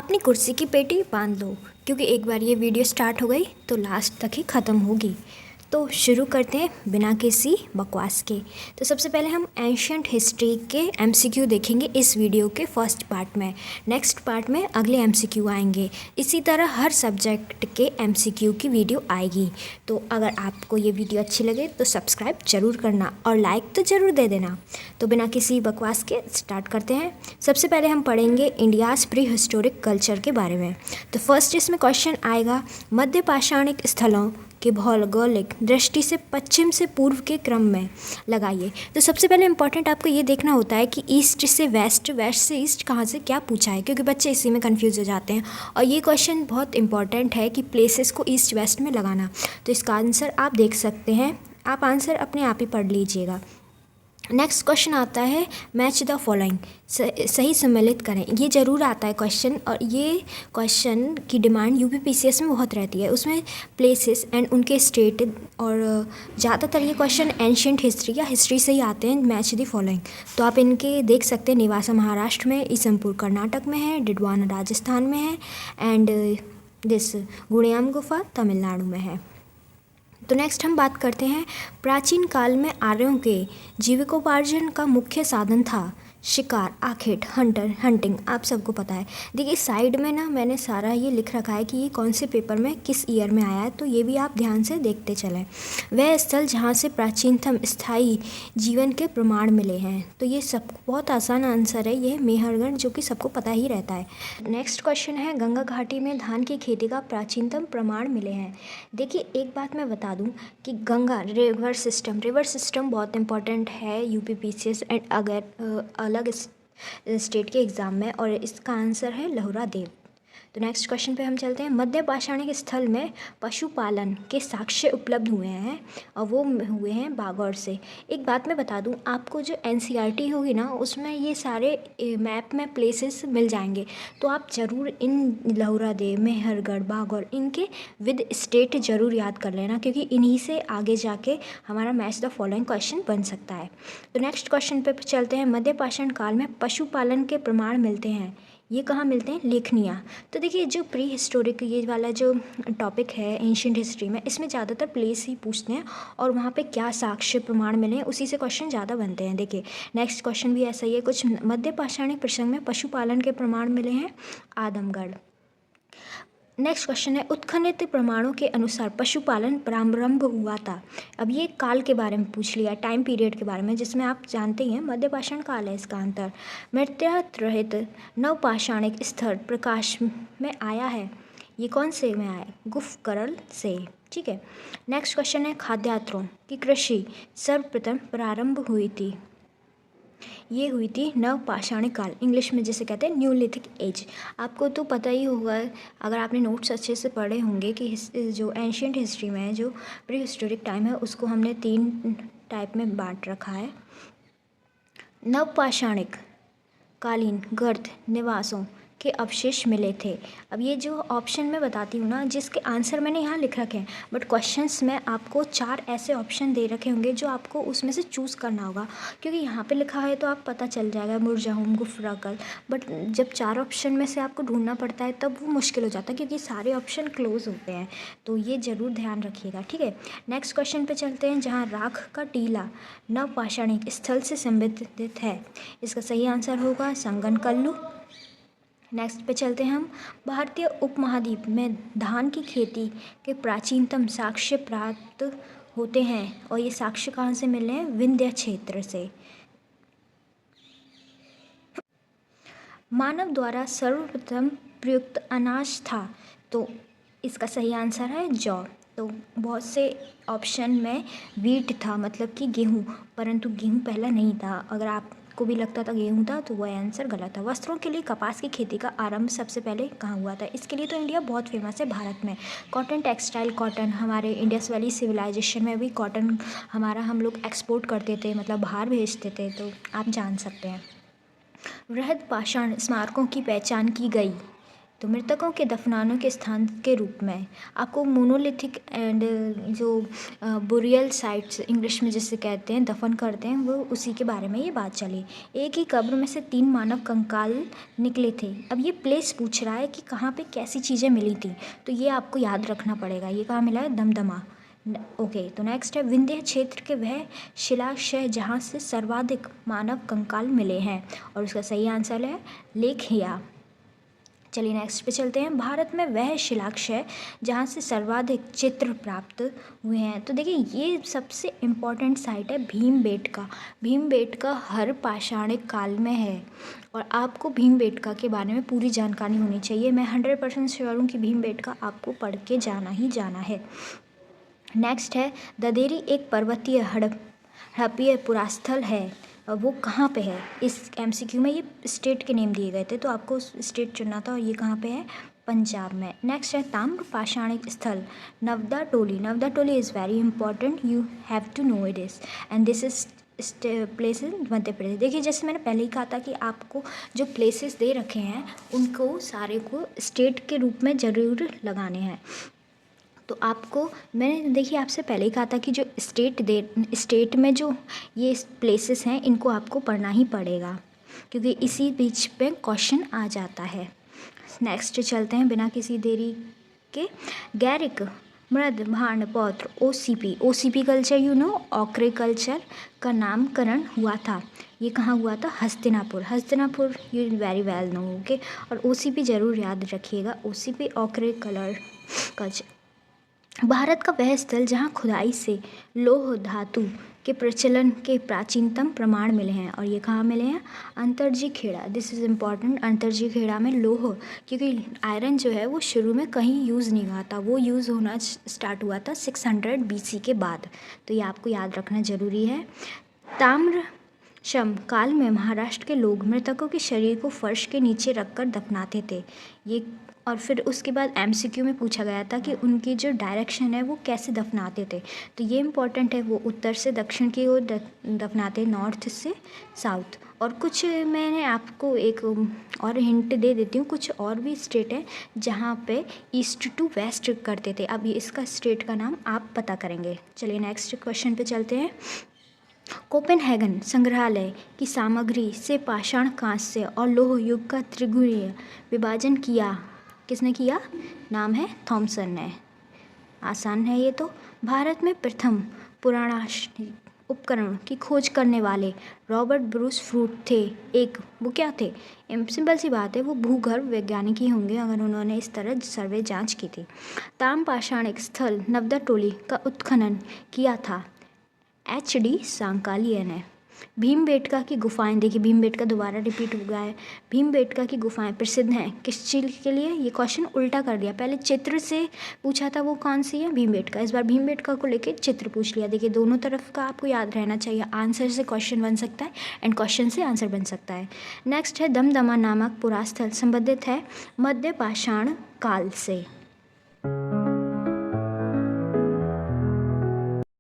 अपनी कुर्सी की पेटी बांध लो, क्योंकि एक बार ये वीडियो स्टार्ट हो गई तो लास्ट तक ही ख़त्म होगी। तो शुरू करते हैं बिना किसी बकवास के। तो सबसे पहले हम एंशियंट हिस्ट्री के एमसीक्यू देखेंगे इस वीडियो के फर्स्ट पार्ट में। नेक्स्ट पार्ट में अगले एमसीक्यू आएंगे। इसी तरह हर सब्जेक्ट के एमसीक्यू की वीडियो आएगी। तो अगर आपको ये वीडियो अच्छी लगे तो सब्सक्राइब ज़रूर करना और लाइक तो ज़रूर दे देना। तो बिना किसी बकवास के स्टार्ट करते हैं। सबसे पहले हम पढ़ेंगे इंडियाज़ प्री हिस्टोरिक कल्चर के बारे में। तो फर्स्ट इसमें क्वेश्चन आएगा, मध्य पाषाणिक स्थलों के भौगोलिक दृष्टि से पश्चिम से पूर्व के क्रम में लगाइए। तो सबसे पहले इंपॉर्टेंट आपको ये देखना होता है कि ईस्ट से वेस्ट, वेस्ट से ईस्ट कहाँ से क्या पूछा है, क्योंकि बच्चे इसी में कंफ्यूज हो जाते हैं। और ये क्वेश्चन बहुत इंपॉर्टेंट है कि प्लेसेस को ईस्ट वेस्ट में लगाना। तो इसका आंसर आप देख सकते हैं, आप आंसर अपने आप ही पढ़ लीजिएगा। नेक्स्ट क्वेश्चन आता है, मैच द फॉलोइंग, सही सम्मिलित करें। ये ज़रूर आता है क्वेश्चन, और ये क्वेश्चन की डिमांड यूपीपीसीएस में बहुत रहती है। उसमें प्लेसेस एंड उनके स्टेट, और ज़्यादातर ये क्वेश्चन एंशियंट हिस्ट्री या हिस्ट्री से ही आते हैं। मैच द फॉलोइंग, तो आप इनके देख सकते हैं, निवासा महाराष्ट्र में, ईसमपुर कर्नाटक में है, डिडवाना राजस्थान में है, एंड दिस गुणियाम गुफा तमिलनाडु में है। तो नेक्स्ट हम बात करते हैं, प्राचीन काल में आर्यों के जीविकोपार्जन का मुख्य साधन था शिकार, आखेट, हंटिंग। आप सबको पता है। देखिए साइड में ना मैंने सारा ये लिख रखा है कि ये कौन से पेपर में किस ईयर में आया है, तो ये भी आप ध्यान से देखते चलें। वह स्थल जहाँ से प्राचीनतम स्थायी जीवन के प्रमाण मिले हैं। तो ये सब बहुत आसान आंसर है, ये मेहरगढ़, जो कि सबको पता ही रहता है। नेक्स्ट क्वेश्चन है, गंगा घाटी में धान की खेती का प्राचीनतम प्रमाण मिले हैं। देखिए एक बात मैं बता दूं कि गंगा रिवर सिस्टम बहुत इंपॉर्टेंट है यूपीपीसीएस एंड अगर अलग स्टेट के एग्ज़ाम में, और इसका आंसर है लहुरा देव। तो नेक्स्ट क्वेश्चन पे हम चलते हैं, मध्य पाषाणिक स्थल में पशुपालन के साक्ष्य उपलब्ध हुए हैं, और वो हुए हैं बागौर से। एक बात मैं बता दूं आपको, जो एनसीईआरटी होगी ना उसमें ये सारे मैप में प्लेसेस मिल जाएंगे। तो आप ज़रूर इन लहुरा देव, मेहरगढ़, बागौर, इनके विद स्टेट ज़रूर याद कर लेना, क्योंकि इन्हीं से आगे जाके हमारा मैच द फॉलोइंग क्वेश्चन बन सकता है। तो नेक्स्ट क्वेश्चन पे चलते हैं, मध्य पाषाण काल में पशुपालन के प्रमाण मिलते हैं, ये कहाँ मिलते हैं? लेखनिया। तो देखिए जो प्री हिस्टोरिक ये वाला जो टॉपिक है एंशियंट हिस्ट्री में, इसमें ज़्यादातर प्लेस ही पूछते हैं और वहाँ पे क्या साक्ष्य प्रमाण मिले हैं उसी से क्वेश्चन ज़्यादा बनते हैं। देखिए नेक्स्ट क्वेश्चन भी ऐसा ही है, कुछ मध्य पाषाणिक प्रसंग में पशुपालन के प्रमाण मिले हैं आदमगढ़। नेक्स्ट क्वेश्चन है, उत्खनित प्रमाणों के अनुसार पशुपालन प्रारंभ हुआ था। अब ये काल के बारे में पूछ लिया, टाइम पीरियड के बारे में, जिसमें आप जानते ही हैं मध्य पाषाण काल है इसका अंतर। मृत्यात रहित नवपाषाणिक स्तर प्रकाश में आया है, ये कौन से में आया? गुफकरल से। ठीक है। नेक्स्ट क्वेश्चन है, खाद्यात्रों की कृषि सर्वप्रथम प्रारंभ हुई थी, ये हुई थी नवपाषाणिक काल, इंग्लिश में जिसे कहते हैं न्यूलिथिक एज। आपको तो पता ही होगा अगर आपने नोट्स अच्छे से पढ़े होंगे कि जो एंशियंट हिस्ट्री में है, जो प्री हिस्टोरिक टाइम है, उसको हमने 3 टाइप में बांट रखा है। नवपाषाणिक कालीन गर्त निवासों के अवशेष मिले थे। अब ये जो ऑप्शन मैं बताती हूँ ना, जिसके आंसर मैंने यहाँ लिख रखे हैं, बट क्वेश्चंस में आपको 4 ऐसे ऑप्शन दे रखे होंगे जो आपको उसमें से चूज़ करना होगा, क्योंकि यहाँ पे लिखा है तो आप पता चल जाएगा मुरजाहुम, गुफराकल, बट जब 4 ऑप्शन में से आपको ढूंढना पड़ता है तब वो मुश्किल हो जाता है, क्योंकि सारे ऑप्शन क्लोज होते हैं। तो ये ज़रूर ध्यान रखिएगा। ठीक है। नेक्स्ट क्वेश्चन पर चलते हैं, जहाँ राख का टीला नवपाषाणिक स्थल से संबंधित है, इसका सही आंसर होगा संगनकल्लू। नेक्स्ट पे चलते हैं हम, भारतीय उपमहाद्वीप में धान की खेती के प्राचीनतम साक्ष्य प्राप्त होते हैं, और ये साक्ष्य कहाँ से मिले हैं? विंध्य क्षेत्र से। मानव द्वारा सर्वप्रथम प्रयुक्त अनाज था, तो इसका सही आंसर है जौ। तो बहुत से ऑप्शन में वीट था, मतलब कि गेहूँ, परंतु गेहूँ पहला नहीं था। अगर आपको भी लगता था गेहूँ था तो वह आंसर गलत था। वस्त्रों के लिए कपास की खेती का आरंभ सबसे पहले कहाँ हुआ था? इसके लिए तो इंडिया बहुत फेमस है भारत में। कॉटन टेक्सटाइल, कॉटन हमारे इंडस वैली सिविलाइजेशन में भी कॉटन हमारा हम लोग एक्सपोर्ट करते थे, मतलब बाहर भेजते थे, तो आप जान सकते हैं। वृहद पाषाण स्मारकों की पहचान की गई, तो मृतकों के दफनानों के स्थान के रूप में आपको मोनोलिथिक एंड जो बुरियल साइट्स इंग्लिश में जिसे कहते हैं दफन करते हैं वो उसी के बारे में ये बात चली। एक ही कब्र में से 3 मानव कंकाल निकले थे। अब ये प्लेस पूछ रहा है कि कहाँ पे कैसी चीज़ें मिली थी, तो ये आपको याद रखना पड़ेगा। ये कहाँ मिला है? दमदमा। ओके, तो नेक्स्ट है विंध्य क्षेत्र के वह शिलाशय जहाँ से सर्वाधिक मानव कंकाल मिले हैं, और उसका सही आंसर है लेखिया। चलिए नेक्स्ट पे चलते हैं। भारत में वह शिलाक्षय जहाँ से सर्वाधिक चित्र प्राप्त हुए हैं। तो देखिए ये सबसे इम्पॉर्टेंट साइट है भीमबेटका। भीमबेटका हर पाषाणिक काल में है और आपको भीमबेटका के बारे में पूरी जानकारी होनी चाहिए। मैं 100% श्योर हूँ कि भीमबेटका आपको पढ़ के जाना ही जाना है। नेक्स्ट है ददेरी एक पर्वतीय हड़प्पीय पुरास्थल है, वो कहाँ पे है? इस एमसीक्यू में ये स्टेट के नेम दिए गए थे, तो आपको स्टेट चुनना था और ये कहाँ पे है? पंजाब में। नेक्स्ट है ताम्र पाषाणिक स्थल Navdatoli. Navdatoli is very important, you have to know it is and this is place in Madhya Pradesh. देखिए जैसे मैंने पहले ही कहा था कि आपको जो प्लेसेस दे रखे हैं उनको सारे को स्टेट के रूप में ज़रूर लगाने हैं। तो आपको मैंने देखिए आपसे पहले ही कहा था कि जो स्टेट में जो ये प्लेसेस हैं इनको आपको पढ़ना ही पड़ेगा, क्योंकि इसी बीच पे क्वेश्चन आ जाता है। नेक्स्ट चलते हैं बिना किसी देरी के। गैरिक मृद भांड पौत्र ओसीपी कल्चर ऑक्रे कल्चर का नामकरण हुआ था। ये कहाँ हुआ था? Hastinapur you very well know. Okay, और ओसीपी ज़रूर याद रखिएगा, ओसीपी ऑक्रे कल्चर। भारत का वह स्थल जहाँ खुदाई से लौह धातु के प्रचलन के प्राचीनतम प्रमाण मिले हैं, और ये कहाँ मिले हैं? Atranjikhera. This is important. Atranjikhera में लौह, क्योंकि आयरन जो है वो शुरू में कहीं यूज़ नहीं हुआ था, वो यूज़ होना स्टार्ट हुआ था 600 BC के बाद, तो ये आपको याद रखना ज़रूरी है। ताम्रशम काल में महाराष्ट्र के लोग मृतकों के शरीर को फर्श के नीचे रखकर दफनाते थे। ये और फिर उसके बाद एमसीक्यू में पूछा गया था कि उनकी जो डायरेक्शन है वो कैसे दफनाते थे, तो ये इम्पॉर्टेंट है, वो उत्तर से दक्षिण की ओर दफनाते, नॉर्थ से साउथ। और कुछ मैंने आपको एक और हिंट दे देती हूँ, कुछ और भी स्टेट है जहाँ पे ईस्ट टू वेस्ट करते थे। अब इसका स्टेट का नाम आप पता करेंगे। चलिए नेक्स्ट क्वेश्चन पे चलते हैं। कोपेनहेगन संग्रहालय की सामग्री से पाषाण, कांस्य और लौह युग का त्रिगुणीय विभाजन किसने किया? नाम है थॉमसन ने। आसान है ये तो। भारत में प्रथम पुराणाश्निक उपकरण की खोज करने वाले रॉबर्ट ब्रूस फ्रूट थे। वो क्या थे? सिंपल सी बात है, वो भूगर्भ वैज्ञानिक ही होंगे अगर उन्होंने इस तरह सर्वे जांच की थी। ताम पाषाणिक स्थल नवदा टोली का उत्खनन किया था HD सांकालिया ने। भीमबेटका की गुफाएं, देखिए भीमबेटका दोबारा रिपीट हो गया है। भीमबेटका की गुफाएं प्रसिद्ध हैं किस चीज़ के लिए? ये क्वेश्चन उल्टा कर दिया, पहले चित्र से पूछा था वो कौन सी है? भीमबेटका। इस बार भीमबेटका को लेके चित्र पूछ लिया। देखिए दोनों तरफ का आपको याद रहना चाहिए, आंसर से क्वेश्चन बन सकता है एंड क्वेश्चन से आंसर बन सकता है। नेक्स्ट है दमदमा नामक पुरास्थल संबंधित है मध्य पाषाण काल से।